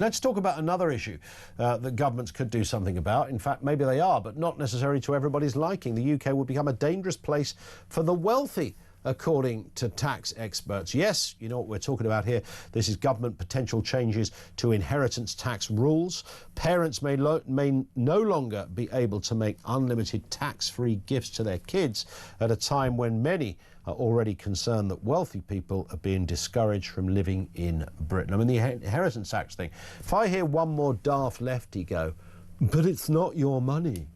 Let's talk about another issue that governments could do something about. In fact, maybe they are, but not necessarily to everybody's liking. The UK will become a dangerous place for the wealthy, according to tax experts. Yes, you know what we're talking about here. This is government potential changes to inheritance tax rules. Parents may no longer be able to make unlimited tax-free gifts to their kids at a time when many are already concerned that wealthy people are being discouraged from living in Britain. I mean, the inheritance tax thing. If I hear one more daft lefty go, but it's not your money.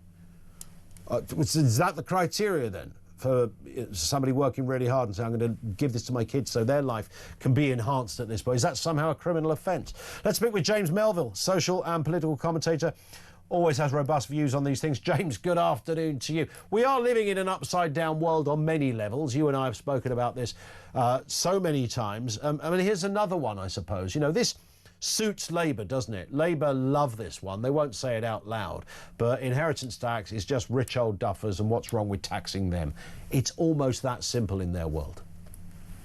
Is that the criteria then? For somebody working really hard and saying, I'm going to give this to my kids so their life can be enhanced at this point. Is that somehow a criminal offence? Let's speak with James Melville, social and political commentator. Always has robust views on these things. James, good afternoon to you. We are living in an upside-down world on many levels. You and I have spoken about this so many times. I mean, here's another one, I suppose. You know, this suits Labour, doesn't it? Labour love this one. They won't say it out loud. But inheritance tax is just rich old duffers, and what's wrong with taxing them? It's almost that simple in their world.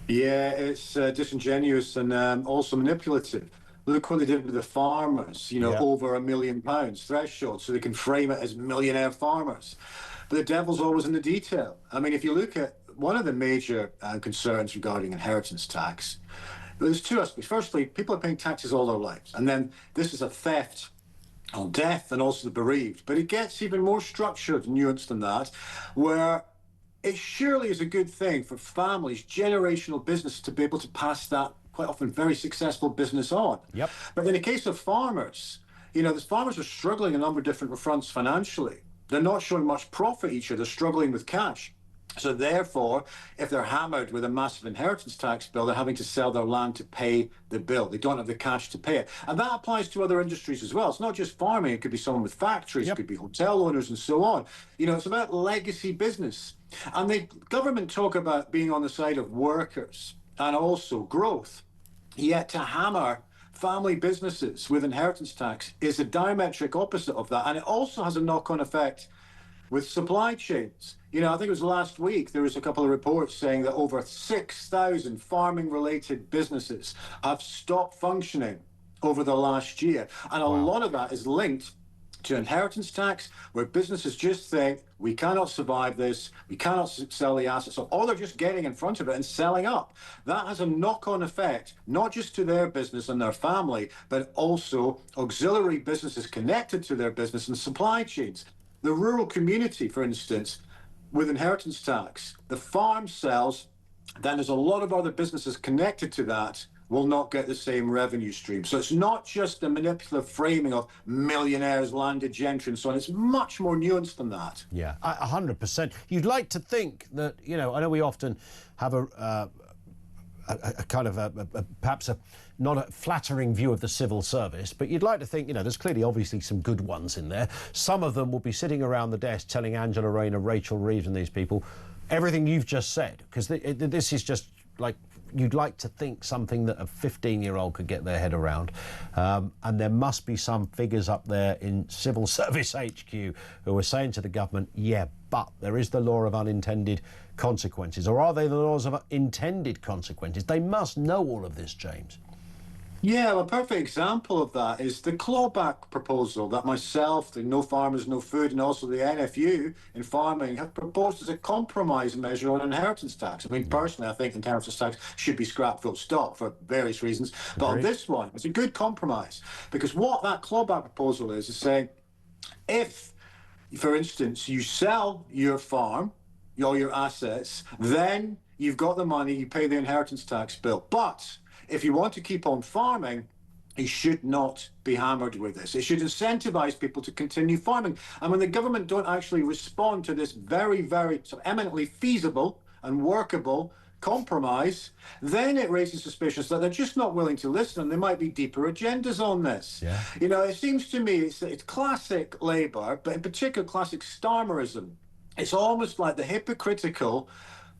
Yeah, it's disingenuous and also manipulative. Look what they did with the farmers, you know, over £1 million threshold, so they can frame it as millionaire farmers. But the devil's always in the detail. I mean, if you look at one of the major concerns regarding inheritance tax, there's two aspects. Firstly, people are paying taxes all their lives, and then this is a theft on death and also the bereaved. But it gets even more structured and nuanced than that, where it surely is a good thing for families, generational business, to be able to pass that quite often very successful business on. Yep. But in the case of farmers, you know, the farmers are struggling on a number of different fronts financially. They're not showing much profit each year. They're struggling with cash. So therefore, if they're hammered with a massive inheritance tax bill, they're having to sell their land to pay the bill. They don't have the cash to pay it. And that applies to other industries as well. It's not just farming. It could be someone with factories. It could be hotel owners and so on. You know, it's about legacy business. And the government talk about being on the side of workers and also growth. Yet to hammer family businesses with inheritance tax is a diametric opposite of that. And it also has a knock-on effect with supply chains. You know, I think it was last week, there was a couple of reports saying that over 6,000 farming-related businesses have stopped functioning over the last year. And a lot of that is linked to inheritance tax, where businesses just think, we cannot survive this, we cannot sell the assets, or they're just getting in front of it and selling up. That has a knock-on effect, not just to their business and their family, but also auxiliary businesses connected to their business and supply chains. The rural community, for instance, with inheritance tax, the farm sells, then there's a lot of other businesses connected to that will not get the same revenue stream. So it's not just a manipulative framing of millionaires, landed gentry and so on. It's much more nuanced than that. Yeah, 100%. You'd like to think that, you know, I know we often have a kind of perhaps not a flattering view of the civil service, but you'd like to think, you know, there's clearly obviously some good ones in there. Some of them will be sitting around the desk telling Angela Rayner, Rachel Reeves and these people everything you've just said, because this is just like, you'd like to think something that a 15-year-old could get their head around. And there must be some figures up there in Civil Service HQ who are saying to the government, yeah, but there is the law of unintended consequences. Or are they the laws of intended consequences? They must know all of this, James. Yeah, well, a perfect example of that is the clawback proposal that myself, the No Farmers, No Food, and also the NFU in farming have proposed as a compromise measure on inheritance tax. I mean, personally, I think inheritance tax should be scrapped full stop for various reasons. But on this one, it's a good compromise, because what that clawback proposal is saying, if, for instance, you sell your farm, all your assets, then you've got the money, you pay the inheritance tax bill. But if you want to keep on farming, you should not be hammered with this. It should incentivize people to continue farming. And when the government don't actually respond to this very, very sort of eminently feasible and workable compromise, then it raises suspicions that they're just not willing to listen, and there might be deeper agendas on this. Yeah. You know, it seems to me it's classic Labour, but in particular classic Starmerism. It's almost like the hypocritical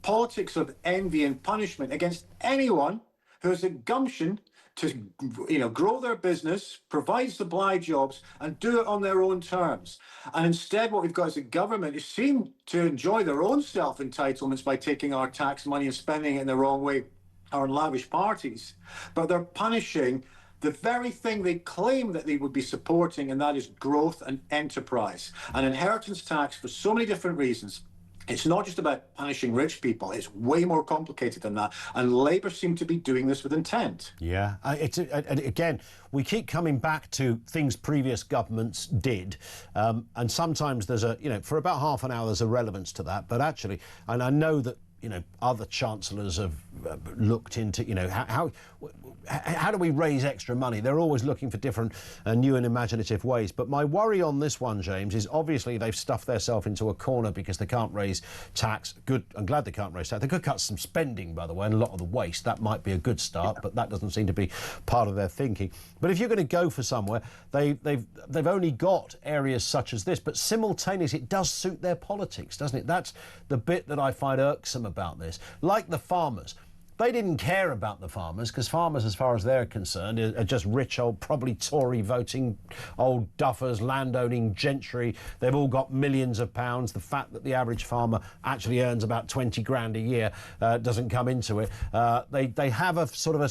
politics of envy and punishment against anyone who has a gumption to, you know, grow their business, provide supply jobs, and do it on their own terms. And instead, what we've got is a government who seem to enjoy their own self-entitlements by taking our tax money and spending it in the wrong way, or in lavish parties. But they're punishing the very thing they claim that they would be supporting, and that is growth and enterprise. An inheritance tax, for so many different reasons, it's not just about punishing rich people. It's way more complicated than that. And Labour seem to be doing this with intent. Yeah. And again, we keep coming back to things previous governments did. And sometimes there's for about half an hour, there's a relevance to that. But actually, and I know that, other chancellors have looked into, how do we raise extra money? They're always looking for different new and imaginative ways. But my worry on this one, James, is obviously they've stuffed themselves into a corner because they can't raise tax. Good. I'm glad they can't raise tax. They could cut some spending, by the way, and a lot of the waste. That might be a good start, but that doesn't seem to be part of their thinking. But if you're going to go for somewhere, they've only got areas such as this, but simultaneously it does suit their politics, doesn't it? That's the bit that I find irksome about this. Like the farmers. They didn't care about the farmers because farmers, as far as they're concerned, are just rich old, probably Tory voting, old duffers, landowning gentry. They've all got millions of pounds. The fact that the average farmer actually earns about 20 grand a year doesn't come into it. They have a sort of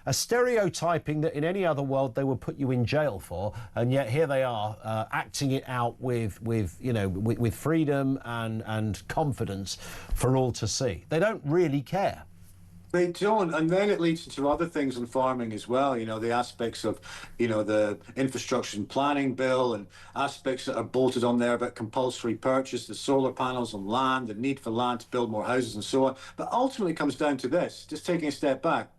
a stereotyping that in any other world they would put you in jail for, and yet here they are acting it out with freedom and confidence for all to see. They don't really care. They don't, and then it leads into other things in farming as well. The aspects of, the infrastructure and planning bill, and aspects that are bolted on there about compulsory purchase, the solar panels on land, the need for land to build more houses and so on. But ultimately it comes down to this, just taking a step back.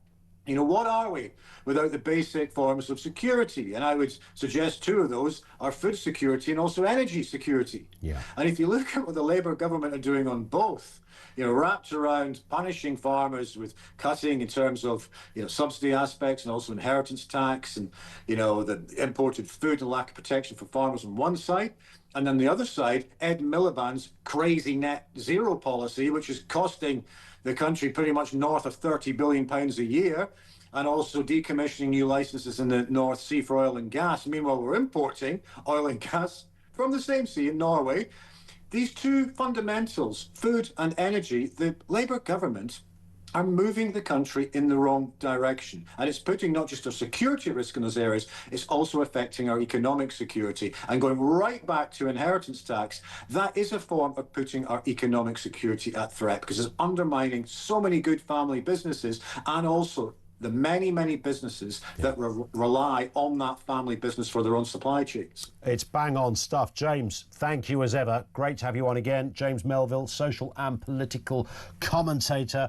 What are we without the basic forms of security? And I would suggest two of those are food security and also energy security. Yeah. And if you look at what the Labour government are doing on both, wrapped around punishing farmers with cutting in terms of, subsidy aspects and also inheritance tax and, the imported food and lack of protection for farmers on one side. And then the other side, Ed Miliband's crazy net zero policy, which is costing the country pretty much north of £30 billion a year, and also decommissioning new licenses in the North Sea for oil and gas. Meanwhile, we're importing oil and gas from the same sea in Norway. These two fundamentals, food and energy, the Labour government are moving the country in the wrong direction. And it's putting not just our security at risk in those areas, it's also affecting our economic security. And going right back to inheritance tax, that is a form of putting our economic security at threat because it's undermining so many good family businesses and also the many, many businesses that rely on that family business for their own supply chains. It's bang on stuff. James, thank you as ever. Great to have you on again. James Melville, social and political commentator.